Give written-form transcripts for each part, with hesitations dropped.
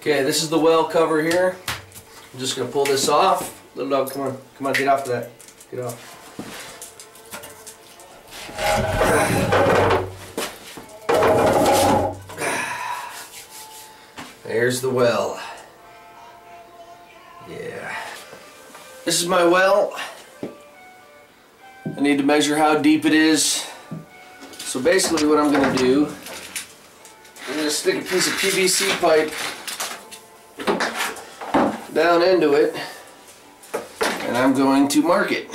Okay, this is the well cover here. I'm just going to pull this off. Little dog, come on. Come on, get off of that. Get off. There's the well. Yeah. This is my well. I need to measure how deep it is. So basically what I'm going to do, I'm going to stick a piece of PVC pipe down into it, and I'm going to mark it.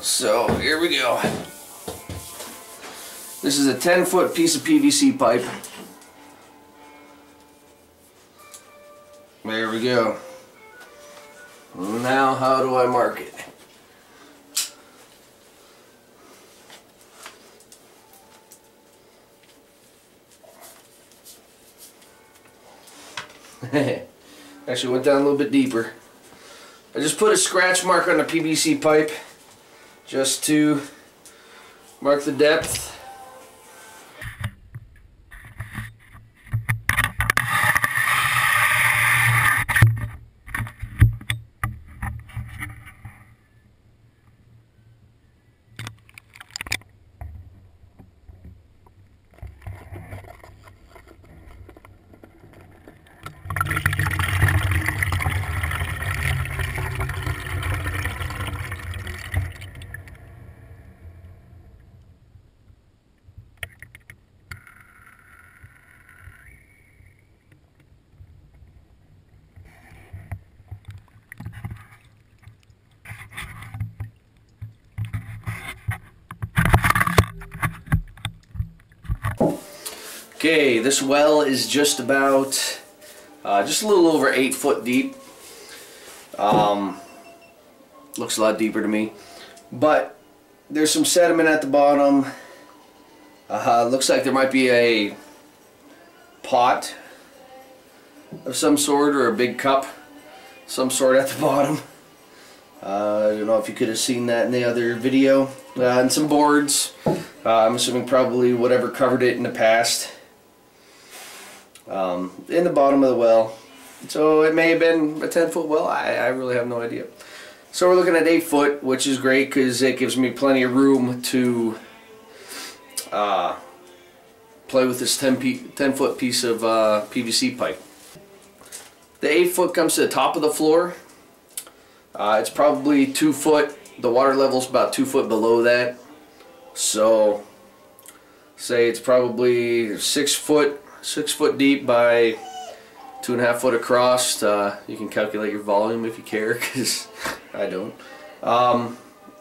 So here we go. This is a 10-foot piece of PVC pipe. There we go. Now how do I mark it? Actually went down a little bit deeper. I just put a scratch mark on the PVC pipe just to mark the depth. Okay, this well is just about, just a little over 8 foot deep. Looks a lot deeper to me, but there's some sediment at the bottom. Looks like there might be a pot of some sort, or a big cup some sort at the bottom. I don't know if you could have seen that in the other video. And some boards. I'm assuming probably whatever covered it in the past. In the bottom of the well. So it may have been a 10-foot well. I really have no idea. So we're looking at 8 foot, which is great because it gives me plenty of room to play with this 10-foot piece of PVC pipe. The 8 foot comes to the top of the floor. It's probably 2 foot. The water level's about 2 foot below that. So say it's probably 6 foot deep by 2.5 foot across. You can calculate your volume if you care, because I don't. And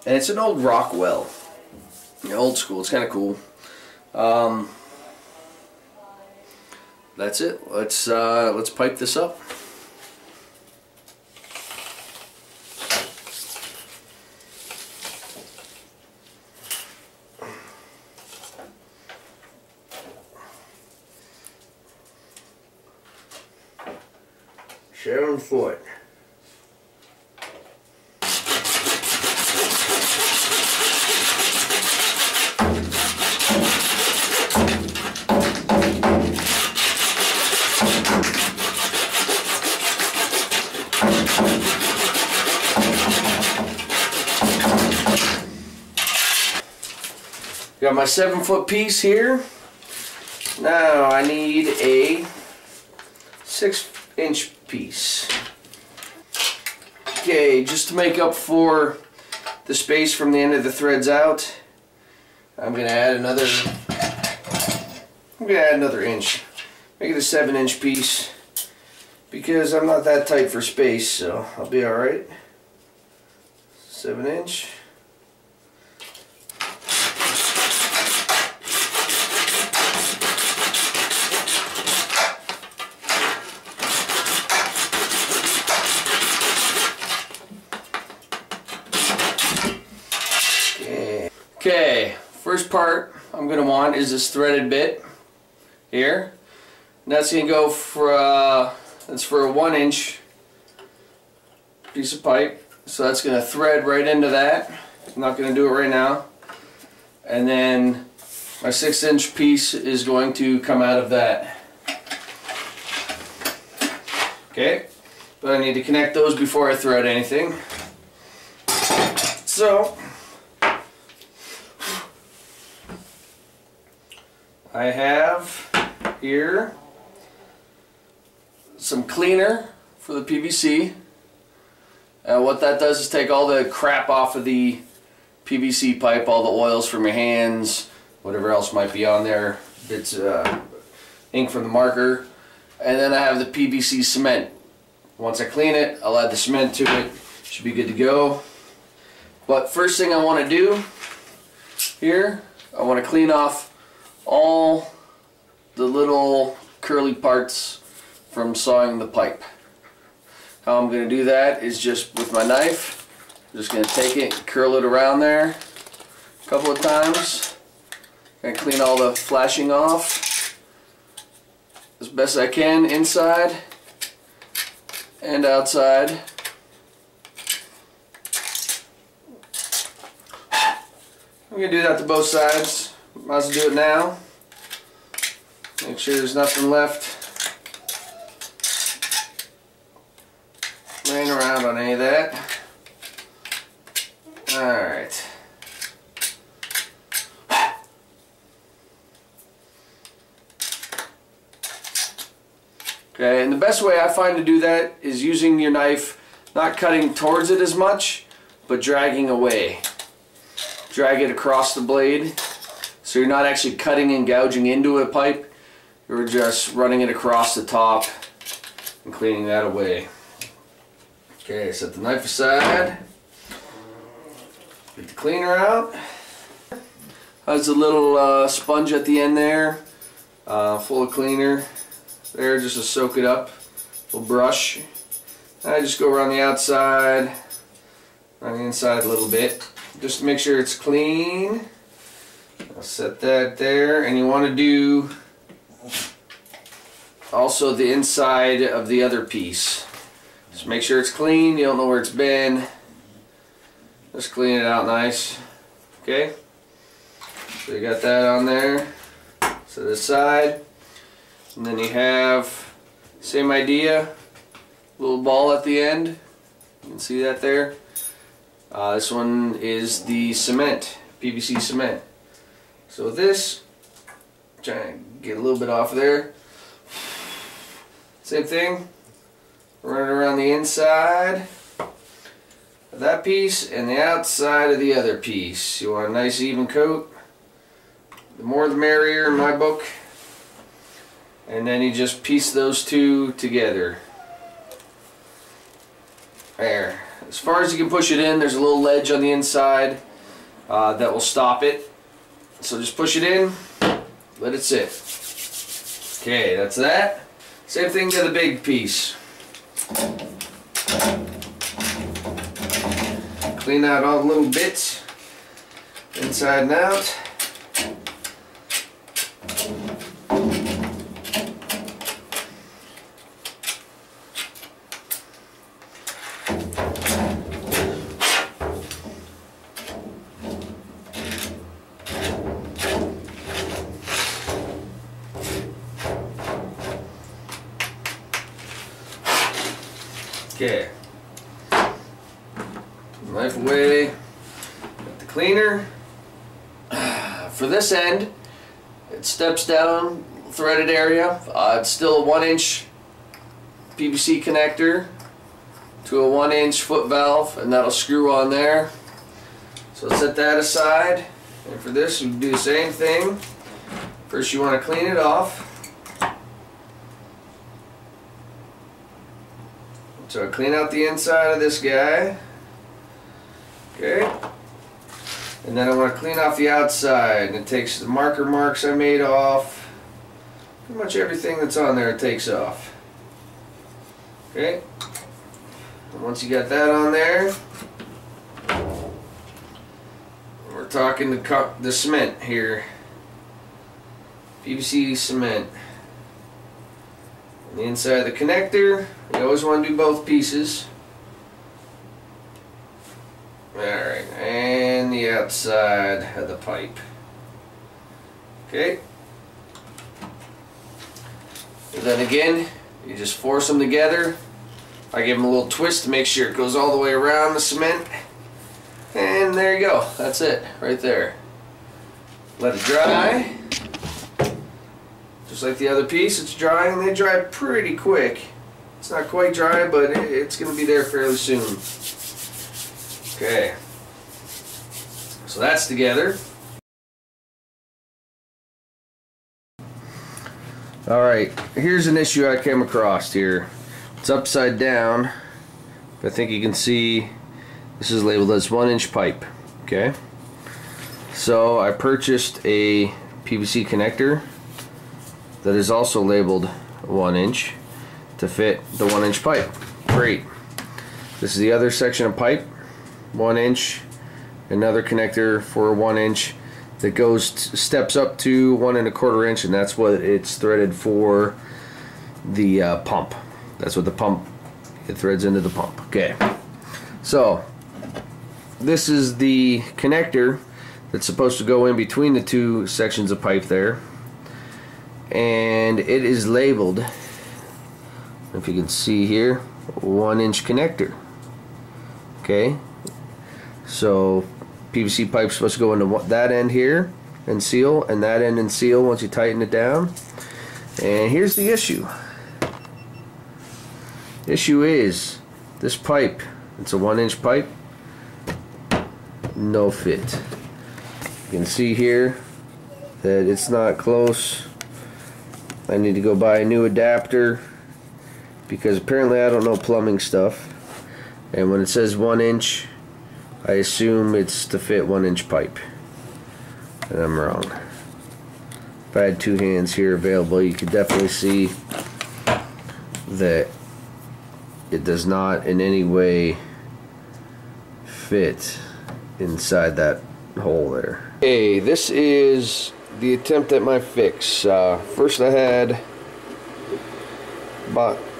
it's an old rock well, old school. It's kind of cool. That's it. Let's pipe this up. Foot. Got my 7-foot piece here. Now I need a 6-inch piece. Okay, just to make up for the space from the end of the threads out, I'm gonna add another inch. Make it a 7-inch piece because I'm not that tight for space, so I'll be alright. 7-inch. Okay, first part I'm going to want is this threaded bit here. And that's going to go for that's for a 1-inch piece of pipe. So that's going to thread right into that. I'm not going to do it right now. And then my 6-inch piece is going to come out of that. Okay, but I need to connect those before I thread anything. So I have here some cleaner for the PVC. What that does is take all the crap off of the PVC pipe, all the oils from your hands, whatever else might be on there, bits ink from the marker, and then I have the PVC cement. Once I clean it, I'll add the cement to it. Should be good to go. But first thing I want to do here, I want to clean off all the little curly parts from sawing the pipe. How I'm going to do that is just with my knife. I'm just going to take it and curl it around there a couple of times. Going to clean all the flashing off as best I can, inside and outside. I'm going to do that to both sides. Might as well do it now. Make sure there's nothing left laying around on any of that. Alright. Okay, and the best way I find to do that is using your knife, not cutting towards it as much, but dragging away. Drag it across the blade, so you're not actually cutting and gouging into a pipe, you're just running it across the top and cleaning that away. Okay, set the knife aside, get the cleaner out. Has a little sponge at the end there, full of cleaner there, just to soak it up. A little brush. I just go around the outside, around the inside a little bit, just to make sure it's clean. I'll set that there, and you want to do also the inside of the other piece. Just make sure it's clean. You don't know where it's been. Just clean it out nice. Okay? So you got that on there. Set it aside. And then you have, same idea, little ball at the end. You can see that there. This one is the cement, PVC cement. So this, try and get a little bit off there. Same thing, run it around the inside of that piece and the outside of the other piece. You want a nice even coat. The more the merrier in my book. And then you just piece those two together. There. As far as you can push it in, there's a little ledge on the inside that will stop it. So just push it in, let it sit. Okay, that's that. Same thing to the big piece. Clean out all the little bits, inside and out. Okay, knife away, got the cleaner. For this end, it steps down, threaded area. It's still a 1-inch PVC connector to a 1-inch foot valve, and that'll screw on there. So set that aside, and for this you do the same thing. First you want to clean it off. So I clean out the inside of this guy, okay, and then I want to clean off the outside, and it takes the marker marks I made off, pretty much everything that's on there it takes off, okay, and once you got that on there, we're talking the cement here, PVC cement. The inside of the connector, you always want to do both pieces. Alright, and the outside of the pipe. Okay. And then again, you just force them together I give them a little twist to make sure it goes all the way around the cement. And there you go. That's it right there. Let it dry. Just like the other piece, it's drying. They dry pretty quick. It's not quite dry, but it's going to be there fairly soon. Okay. So that's together. Alright, here's an issue I came across here. It's upside down. I think you can see this is labeled as 1-inch pipe. Okay. So I purchased a PVC connector that is also labeled 1-inch to fit the 1-inch pipe. Great. This is the other section of pipe, 1-inch, another connector for a 1-inch that goes steps up to 1 1/4 inch, and that's what it's threaded for the pump. That's what the pump, it threads into the pump. Okay. So this is the connector that's supposed to go in between the two sections of pipe there, and it is labeled, if you can see here, 1-inch connector. Okay, so PVC pipe's supposed to go into that end here and seal, and that end and seal once you tighten it down. And here's the issue. Issue is this pipe. It's a 1-inch pipe. No fit. You can see here that it's not close. I need to go buy a new adapter because apparently I don't know plumbing stuff. And when it says 1-inch, I assume it's to fit 1-inch pipe, and I'm wrong. If I had two hands here available, you could definitely see that it does not in any way fit inside that hole there. Okay, this is the attempt at my fix. First I had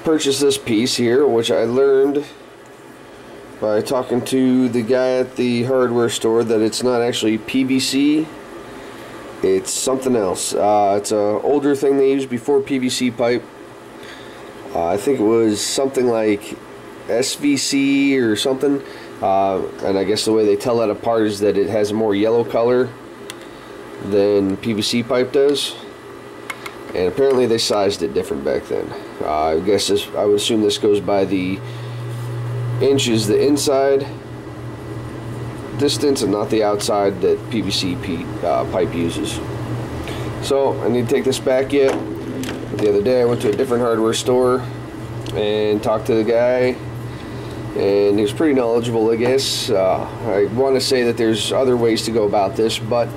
purchased this piece here, which I learned by talking to the guy at the hardware store that it's not actually PVC, it's something else. It's an older thing they used before PVC pipe. I think it was something like SVC or something, and I guess the way they tell that apart is that it has a more yellow color than PVC pipe does, and apparently they sized it different back then. I guess I would assume this goes by the inches, the inside distance and not the outside that PVC pipe uses. So I need to take this back yet. The other day I went to a different hardware store and talked to the guy, and he was pretty knowledgeable, I guess. I want to say that there's other ways to go about this, but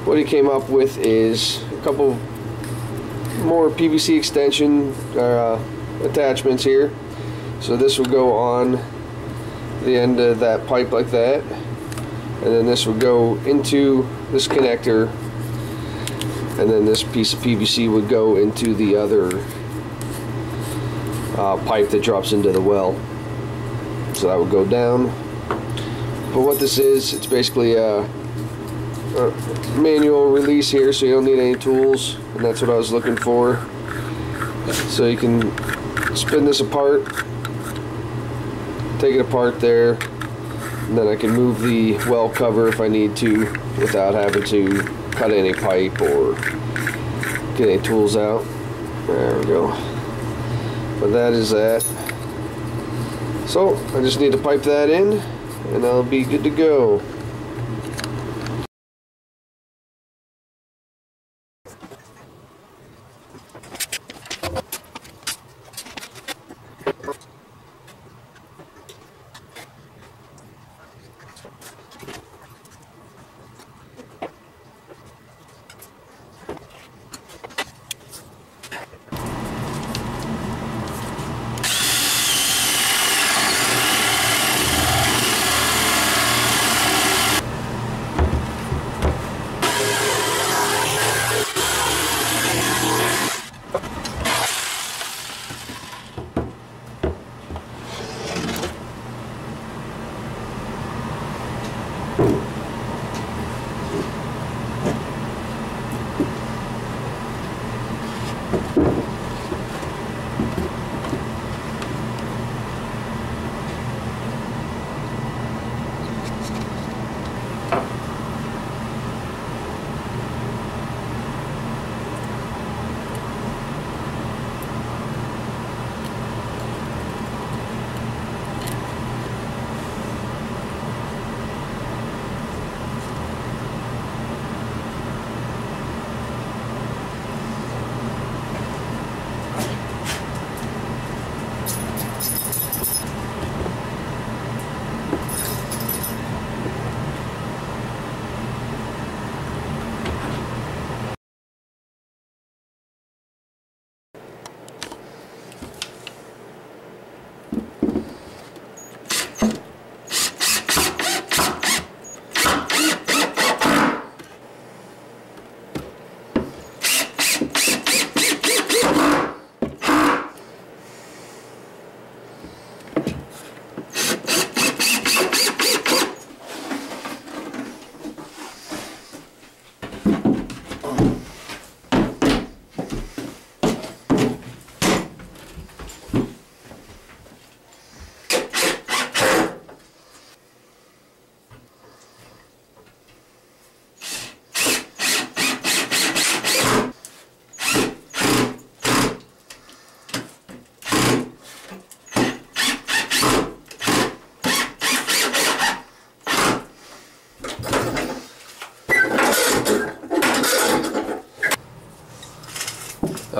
what he came up with is a couple more PVC extension attachments here. So this will go on the end of that pipe like that, and then this will go into this connector, and then this piece of PVC would go into the other pipe that drops into the well. So that would go down. But what this is, it's basically a manual release here, so you don't need any tools, and that's what I was looking for. So you can spin this apart, take it apart there, and then I can move the well cover if I need to without having to cut any pipe or get any tools out. There we go. But that is that. So I just need to pipe that in and I'll be good to go.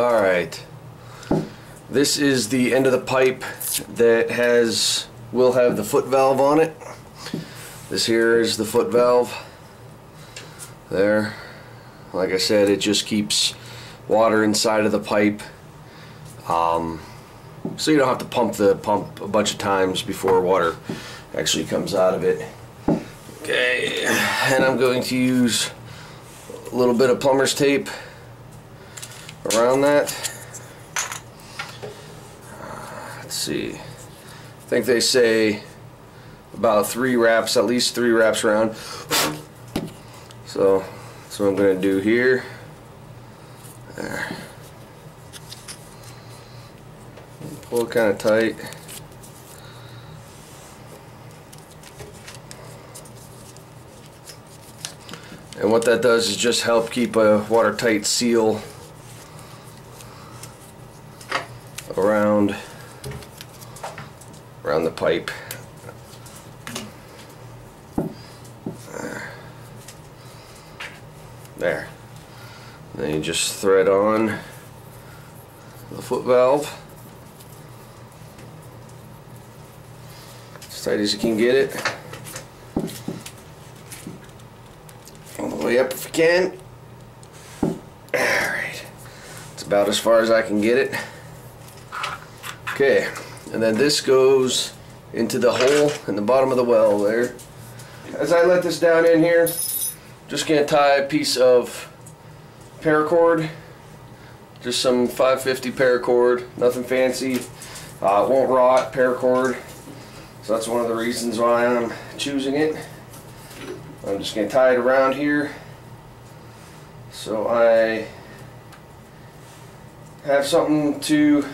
Alright, this is the end of the pipe that will have the foot valve on it. This here is the foot valve. There. Like I said, it just keeps water inside of the pipe. So you don't have to pump the pump a bunch of times before water actually comes out of it. Okay, and I'm going to use a little bit of plumber's tape around that. Let's see. I think they say about 3 wraps, at least 3 wraps around. So that's what I'm going to do here. There. Pull it kind of tight. And what that does is just help keep a watertight seal around the pipe. There. Then you just thread on the foot valve as tight as you can get it. All the way up if you can. Alright. It's about as far as I can get it. Okay. And then this goes into the hole in the bottom of the well there. As I let this down in here, just going to tie a piece of paracord. Just some 550 paracord. Nothing fancy. It won't rot, paracord. So that's one of the reasons why I'm choosing it. I'm just going to tie it around here so I have something to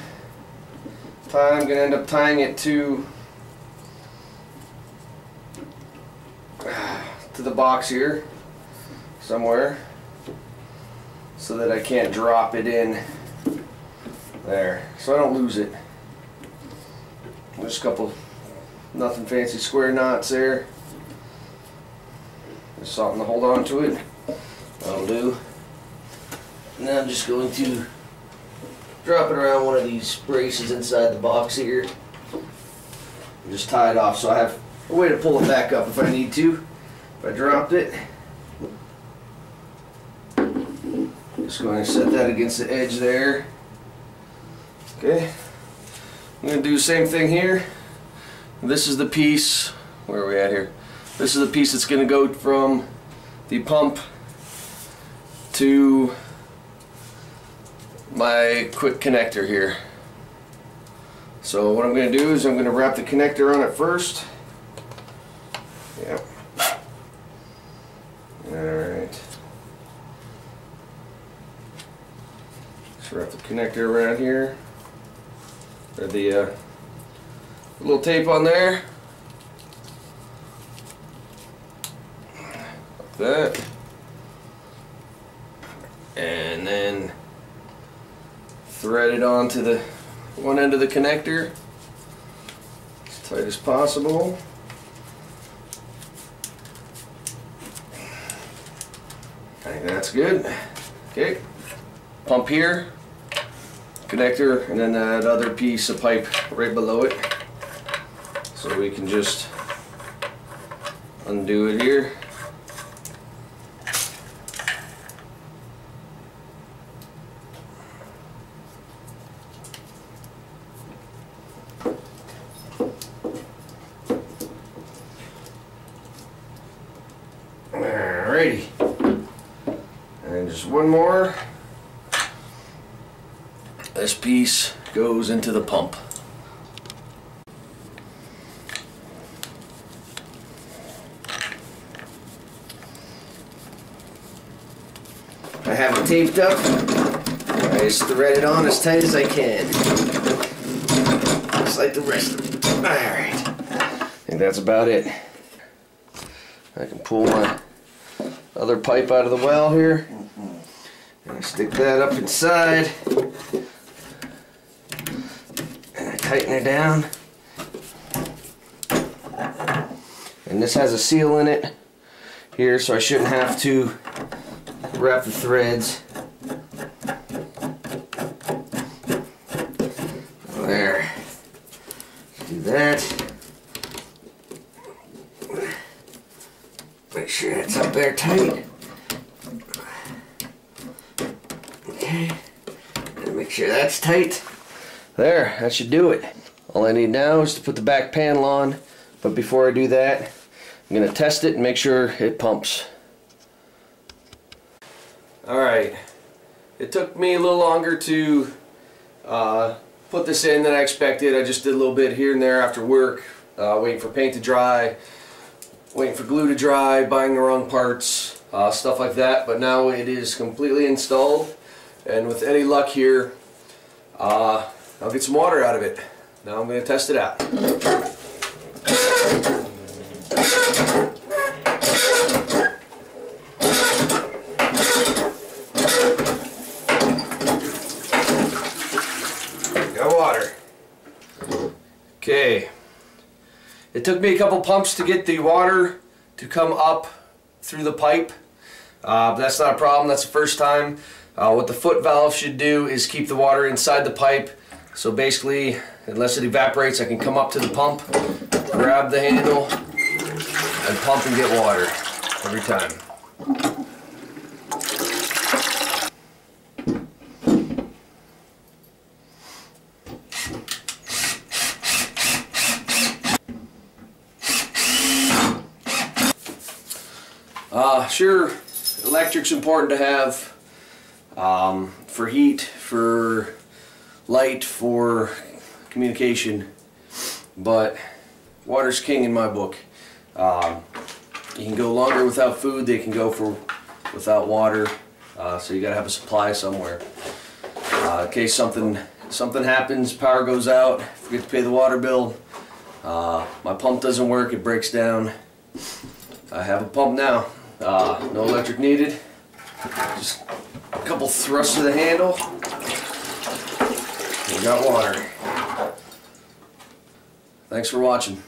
tie. I'm going to end up tying it to the box here somewhere so that I can't drop it in there, so I don't lose it. Just a couple nothing fancy square knots there. Just something to hold on to it. That'll do. Now I'm just going to drop it around one of these braces inside the box here. And just tie it off so I have a way to pull it back up if I need to. If I dropped it. Just going to set that against the edge there. Okay. I'm going to do the same thing here. This is the piece, where are we at here? This is the piece that's going to go from the pump to my quick connector here. So what I'm going to do is I'm going to wrap the connector on it first. Yep. Alright. Just wrap the connector around here. Or the little tape on there. Like that. And then thread it onto the one end of the connector as tight as possible. I think that's good. Okay. Pump here, connector, and then that other piece of pipe right below it. So we can just undo it here. Alrighty. And just one more. This piece goes into the pump. I have it taped up. I just thread it on as tight as I can. Just like the rest of it. Alright. I think that's about it. I can pull my other pipe out of the well here. And I stick that up inside. And I tighten it down. And this has a seal in it here, so I shouldn't have to wrap the threads. up airtight. Okay, and make sure that's tight. There, that should do it. All I need now is to put the back panel on, but before I do that, I'm going to test it and make sure it pumps. Alright, it took me a little longer to put this in than I expected. I just did a little bit here and there after work, waiting for paint to dry, waiting for glue to dry, buying the wrong parts, stuff like that. But now it is completely installed, and with any luck here, I'll get some water out of it. Now I'm going to test it out. Got water. Okay. It took me a couple pumps to get the water to come up through the pipe. But that's not a problem. That's the first time. What the foot valve should do is keep the water inside the pipe. So basically, unless it evaporates, I can come up to the pump, grab the handle, and pump and get water every time. Sure, electric's important to have for heat, for light, for communication, but water's king in my book. You can go longer without food, they can go for without water, so you gotta have a supply somewhere. In case something happens, power goes out, forget to pay the water bill, my pump doesn't work, it breaks down. I have a pump now. No electric needed, just a couple thrusts of the handle, we got water. Thanks for watching.